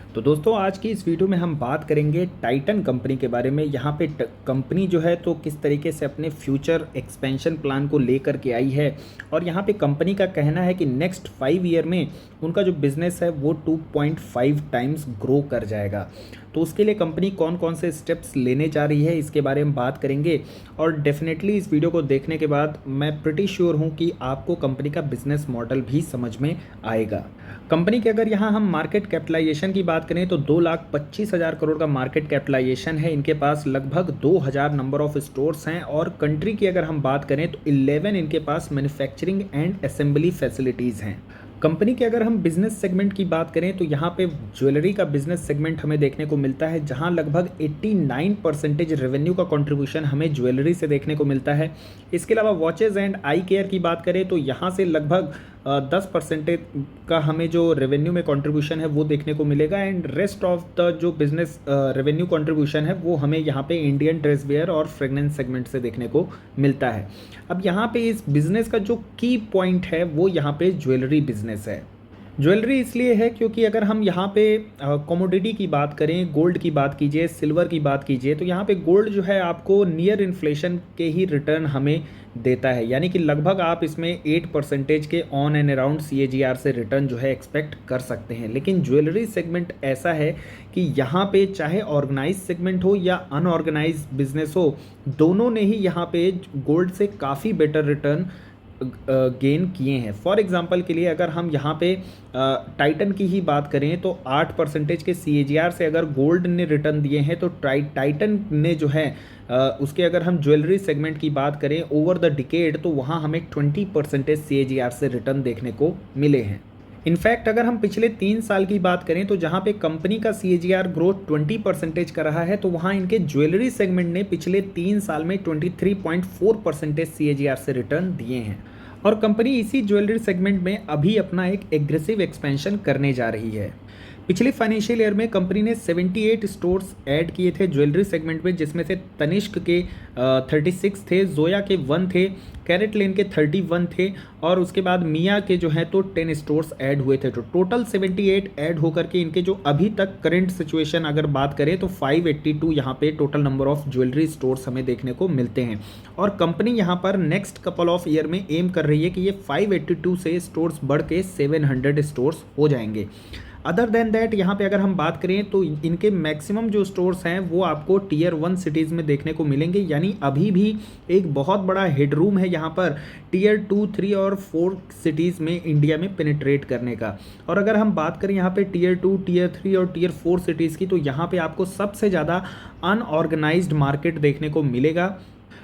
तो दोस्तों आज की इस वीडियो में हम बात करेंगे टाइटन कंपनी के बारे में। यहाँ पे कंपनी जो है तो किस तरीके से अपने फ्यूचर एक्सपेंशन प्लान को लेकर के आई है, और यहाँ पे कंपनी का कहना है कि नेक्स्ट 5 ईयर में उनका जो बिज़नेस है वो 2.5 टाइम्स ग्रो कर जाएगा। तो उसके लिए कंपनी कौन कौन से स्टेप्स लेने जा रही है इसके बारे में बात करेंगे। और डेफिनेटली इस वीडियो को देखने के बाद मैं प्रिटी श्योर हूँ कि आपको कंपनी का बिजनेस मॉडल भी समझ में आएगा। कंपनी के अगर यहाँ हम मार्केट कैपिटलाइजेशन की बात करें तो 2,25,000 करोड़ का मार्केट कैपिटलाइजेशन है। इनके पास लगभग 2,000 नंबर ऑफ स्टोर्स हैं, और कंट्री की अगर हम बात करें तो 11 इनके पास मैन्युफैक्चरिंग एंड असेंबली फैसिलिटीज़ हैं। कंपनी के अगर हम बिजनेस सेगमेंट की बात करें तो यहाँ पे ज्वेलरी का बिजनेस सेगमेंट हमें देखने को मिलता है, जहाँ लगभग 89% रेवेन्यू का कंट्रीब्यूशन हमें ज्वेलरी से देखने को मिलता है। इसके अलावा वॉचेज़ एंड आई केयर की बात करें तो यहाँ से लगभग 10% का हमें जो रेवेन्यू में कंट्रीब्यूशन है वो देखने को मिलेगा, एंड रेस्ट ऑफ द जो बिजनेस रेवेन्यू कंट्रीब्यूशन है वो हमें यहाँ पे इंडियन ड्रेस वेयर और फ्रेगनेंस सेगमेंट से देखने को मिलता है। अब यहाँ पे इस बिज़नेस का जो की पॉइंट है वो यहाँ पे ज्वेलरी बिज़नेस है। ज्वेलरी इसलिए है क्योंकि अगर हम यहाँ पे कमोडिटी की बात करें, गोल्ड की बात कीजिए, सिल्वर की बात कीजिए, तो यहाँ पे गोल्ड जो है आपको नियर इन्फ्लेशन के ही रिटर्न हमें देता है, यानी कि लगभग आप इसमें 8% के ऑन एंड अराउंड CAGR से रिटर्न जो है एक्सपेक्ट कर सकते हैं। लेकिन ज्वेलरी सेगमेंट ऐसा है कि यहाँ पे चाहे ऑर्गेनाइज सेगमेंट हो या अनऑर्गेनाइज बिजनेस हो, दोनों ने ही यहाँ पे गोल्ड से काफ़ी बेटर रिटर्न गेन किए हैं। फॉर एग्जांपल के लिए अगर हम यहाँ पे टाइटन की ही बात करें तो 8% के CAGR से अगर गोल्ड ने रिटर्न दिए हैं, तो टाइटन ने जो है उसके अगर हम ज्वेलरी सेगमेंट की बात करें ओवर द डिकेड तो वहाँ हमें 20% CAGR से रिटर्न देखने को मिले हैं। इनफैक्ट अगर हम पिछले 3 साल की बात करें तो जहाँ पे कंपनी का CAGR ग्रोथ 20% का रहा है, तो वहाँ इनके ज्वेलरी सेगमेंट ने पिछले 3 साल में 23.4% CAGR से रिटर्न दिए हैं। और कंपनी इसी ज्वेलरी सेगमेंट में अभी अपना एक एग्रेसिव एक्सपेंशन करने जा रही है। पिछले फाइनेंशियल ईयर में कंपनी ने 78 स्टोर्स ऐड किए थे ज्वेलरी सेगमेंट में, जिसमें से तनिष्क के 36 थे, जोया के 1 थे, कैरेट लेन के 31 थे, और उसके बाद मिया के जो है तो 10 स्टोर्स ऐड हुए थे। तो टोटल 78 ऐड होकर के इनके जो अभी तक करंट सिचुएशन अगर बात करें तो 582 यहाँ पे total number of jewellery stores हमें देखने को मिलते हैं। और कंपनी यहाँ पर नेक्स्ट कपल ऑफ ईयर में एम कर रही है कि ये 582 से स्टोर्स बढ़ के 700 स्टोर्स हो जाएंगे। अदर देन दैट यहाँ पे अगर हम बात करें तो इनके मैक्सिमम जो स्टोर्स हैं वो आपको टियर 1 सिटीज़ में देखने को मिलेंगे, यानी अभी भी एक बहुत बड़ा हेडरूम है यहाँ पर टियर 2, 3 और 4 सिटीज़ में इंडिया में पेनिट्रेट करने का। और अगर हम बात करें यहाँ पे टियर 2, टियर 3 और टियर 4 सिटीज़ की, तो यहाँ पे आपको सबसे ज़्यादा अनऑर्गेनाइज्ड मार्केट देखने को मिलेगा।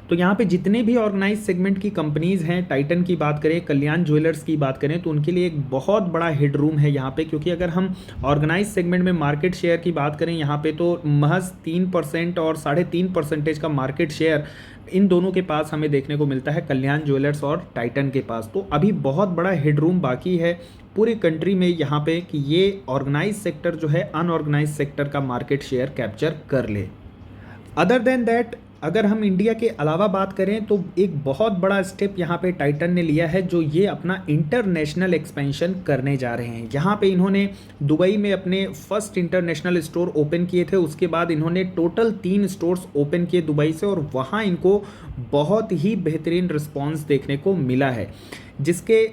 तो यहाँ पे जितने भी ऑर्गेनाइज सेगमेंट की कंपनीज़ हैं, टाइटन की बात करें, कल्याण ज्वेलर्स की बात करें, तो उनके लिए एक बहुत बड़ा हेडरूम है यहाँ पे। क्योंकि अगर हम ऑर्गेनाइज सेगमेंट में मार्केट शेयर की बात करें यहाँ पे तो महज 3% और 3.5% का मार्केट शेयर इन दोनों के पास हमें देखने को मिलता है, कल्याण ज्वेलर्स और टाइटन के पास। तो अभी बहुत बड़ा हेडरूम बाकी है पूरी कंट्री में यहाँ पे कि ये ऑर्गेनाइज सेक्टर जो है अनऑर्गेनाइज सेक्टर का मार्केट शेयर कैप्चर कर ले। अदर देन दैट अगर हम इंडिया के अलावा बात करें तो एक बहुत बड़ा स्टेप यहाँ पे टाइटन ने लिया है, जो ये अपना इंटरनेशनल एक्सपेंशन करने जा रहे हैं। यहाँ पे इन्होंने दुबई में अपने फर्स्ट इंटरनेशनल स्टोर ओपन किए थे, उसके बाद इन्होंने टोटल 3 स्टोर्स ओपन किए दुबई से, और वहाँ इनको बहुत ही बेहतरीन रिस्पॉन्स देखने को मिला है, जिसके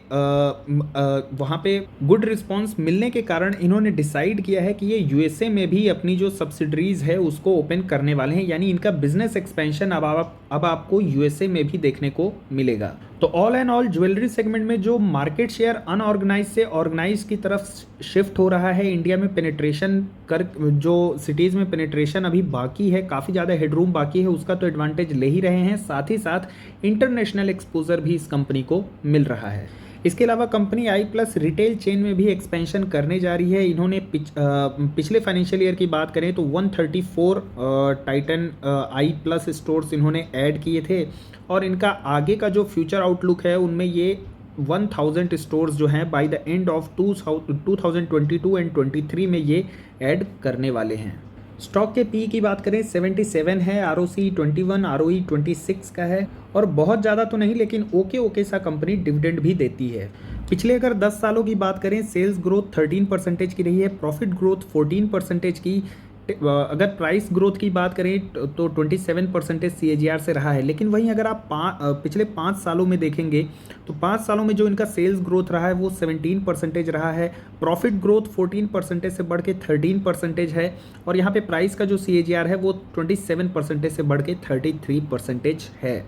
वहाँ पे गुड रिस्पॉन्स मिलने के कारण इन्होंने डिसाइड किया है कि ये USA में भी अपनी जो सब्सिडरीज है उसको ओपन करने वाले हैं, यानी इनका बिजनेस एक्सपेंशन अब आपको USA में भी देखने को मिलेगा। तो all and all jewellery segment में जो मार्केट शेयर अनऑर्गेनाइज से ऑर्गेनाइज की तरफ शिफ्ट हो रहा है, इंडिया में पेनिट्रेशन कर जो सिटीज़ में पेनिट्रेशन अभी बाकी है, काफ़ी ज़्यादा हेडरूम बाकी है, उसका तो एडवांटेज ले ही रहे हैं। साथ ही साथ इंटरनेशनल एक्सपोजर भी इस कंपनी को मिल रहा है। इसके अलावा कंपनी i+ रिटेल चेन में भी एक्सपेंशन करने जा रही है। इन्होंने पिछले फाइनेंशियल ईयर की बात करें तो 134 टाइटन i+ स्टोर्स इन्होंने ऐड किए थे, और इनका आगे का जो फ्यूचर आउटलुक है उनमें ये 1000 स्टोर्स जो हैं by the end of 2022 and 23 में ये ऐड करने वाले हैं। स्टॉक के पी की बात करें 77 है, ROC 21, ROE 26 का है, और बहुत ज़्यादा तो नहीं लेकिन ओके सा कंपनी डिविडेंड भी देती है। पिछले अगर 10 सालों की बात करें, सेल्स ग्रोथ 13% की रही है, प्रॉफिट ग्रोथ 14% की, अगर प्राइस ग्रोथ की बात करें तो 27% CAGR से रहा है। लेकिन वहीं अगर आप पिछले 5 सालों में देखेंगे तो 5 सालों में जो इनका सेल्स ग्रोथ रहा है वो 17% रहा है, प्रॉफिट ग्रोथ 14% से बढ़ के 13% है, और यहाँ पे प्राइस का जो CAGR है वो 27% से बढ़ के 33% है।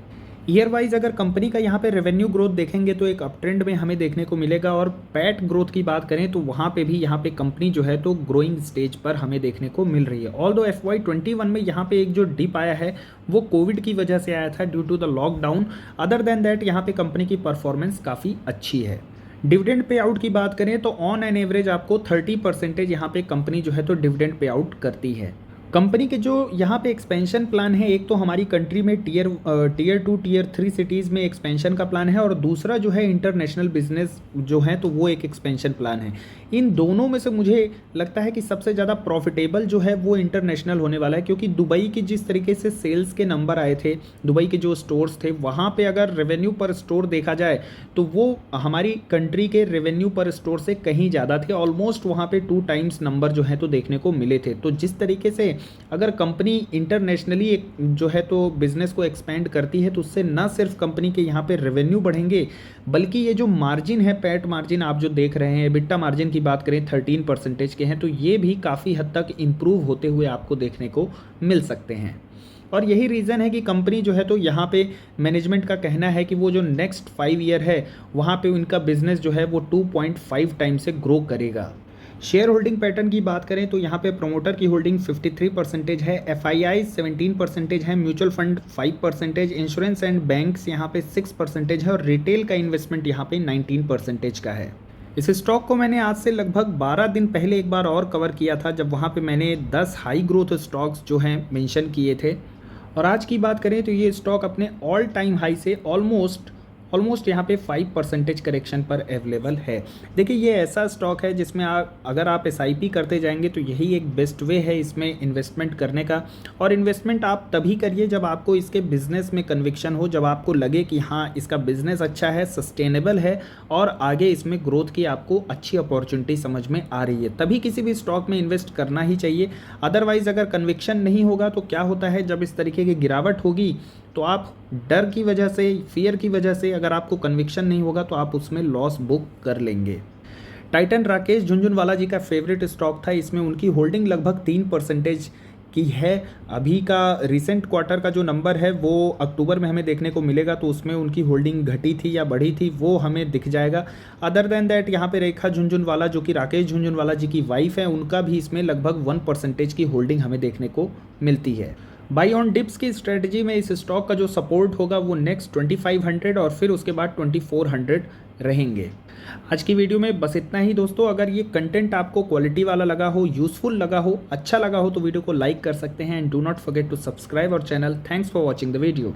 ईयर वाइज अगर कंपनी का यहाँ पे रेवेन्यू ग्रोथ देखेंगे तो एक अप ट्रेंड में हमें देखने को मिलेगा, और पैट ग्रोथ की बात करें तो वहाँ पे भी यहाँ पे कंपनी जो है तो ग्रोइंग स्टेज पर हमें देखने को मिल रही है। ऑल्दो FY21 में यहाँ पे एक जो डिप आया है वो कोविड की वजह से आया था, due to the lockdown. Other than that यहाँ पे कंपनी की परफॉर्मेंस काफ़ी अच्छी है। डिविडेंड पे आउट की बात करें तो ऑन एन एवरेज आपको 30% यहाँ पे कंपनी जो है तो डिविडेंड पे आउट करती है। कंपनी के जो यहाँ पे एक्सपेंशन प्लान है, एक तो हमारी कंट्री में टियर 2 टियर 3 सिटीज़ में एक्सपेंशन का प्लान है, और दूसरा जो है इंटरनेशनल बिजनेस जो है तो वो एक एक्सपेंशन प्लान है। इन दोनों में से मुझे लगता है कि सबसे ज़्यादा प्रॉफिटेबल जो है वो इंटरनेशनल होने वाला है, क्योंकि दुबई की जिस तरीके से सेल्स के नंबर आए थे, दुबई के जो स्टोर्स थे वहाँ पर अगर रेवेन्यू पर स्टोर देखा जाए तो वो हमारी कंट्री के रेवेन्यू पर स्टोर से कहीं ज़्यादा थे। ऑलमोस्ट वहाँ पे 2 टाइम्स नंबर जो है तो देखने को मिले थे। तो जिस तरीके से अगर कंपनी इंटरनेशनली जो है तो बिजनेस को एक्सपेंड करती है तो उससे ना सिर्फ कंपनी के यहाँ पे रेवेन्यू बढ़ेंगे, बल्कि ये जो मार्जिन है, पैट मार्जिन आप जो देख रहे हैं, एबिटा मार्जिन की बात करें 13% के हैं, तो ये भी काफ़ी हद तक इम्प्रूव होते हुए आपको देखने को मिल सकते हैं। और यही रीज़न है कि कंपनी जो है तो यहाँ पे मैनेजमेंट का कहना है कि वो जो नेक्स्ट 5 ईयर है वहाँ पे उनका बिजनेस जो है वो 2.5 टाइम से ग्रो करेगा। शेयर होल्डिंग पैटर्न की बात करें तो यहाँ पे प्रोमोटर की होल्डिंग 53% है, FII 17% है, mutual fund 5%, insurance and banks यहाँ पे 6% है, और रिटेल का इन्वेस्टमेंट यहाँ पे 19% का है। इस स्टॉक को मैंने आज से लगभग 12 दिन पहले एक बार और कवर किया था, जब वहाँ पे मैंने 10 हाई ग्रोथ स्टॉक्स जो हैं मेंशन किए थे। और आज की बात करें तो ये स्टॉक अपने ऑल टाइम हाई से ऑलमोस्ट यहाँ पे 5% करेक्शन पर अवेलेबल है। देखिए, ये ऐसा स्टॉक है जिसमें अगर आप SIP करते जाएंगे तो यही एक बेस्ट वे है इसमें इन्वेस्टमेंट करने का। और इन्वेस्टमेंट आप तभी करिए जब आपको इसके बिज़नेस में कन्विक्शन हो, जब आपको लगे कि हाँ इसका बिज़नेस अच्छा है, सस्टेनेबल है, और आगे इसमें ग्रोथ की आपको अच्छी अपॉर्चुनिटी समझ में आ रही है, तभी किसी भी स्टॉक में इन्वेस्ट करना ही चाहिए। अदरवाइज़ अगर कन्विक्शन नहीं होगा तो क्या होता है, जब इस तरीके की गिरावट होगी तो आप डर की वजह से, फियर की वजह से, अगर आपको कन्विक्शन नहीं होगा तो आप उसमें लॉस बुक कर लेंगे। टाइटन राकेश झुनझुनवाला जी का फेवरेट स्टॉक था, इसमें उनकी होल्डिंग लगभग 3% की है। अभी का रिसेंट क्वार्टर का जो नंबर है वो अक्टूबर में हमें देखने को मिलेगा, तो उसमें उनकी होल्डिंग घटी थी या बढ़ी थी वो हमें दिख जाएगा। अदर देन दैट यहाँ पे रेखा झुनझुनवाला जो कि राकेश झुनझुनवाला जी की वाइफ है, उनका भी इसमें लगभग 1% की होल्डिंग हमें देखने को मिलती है। बाई ऑन डिप्स की स्ट्रेटजी में इस स्टॉक का जो सपोर्ट होगा वो नेक्स्ट 2500 और फिर उसके बाद 2400 रहेंगे। आज की वीडियो में बस इतना ही दोस्तों। अगर ये कंटेंट आपको क्वालिटी वाला लगा हो, यूजफुल लगा हो, अच्छा लगा हो तो वीडियो को लाइक कर सकते हैं, and do not forget to subscribe our channel. Thanks for watching the video.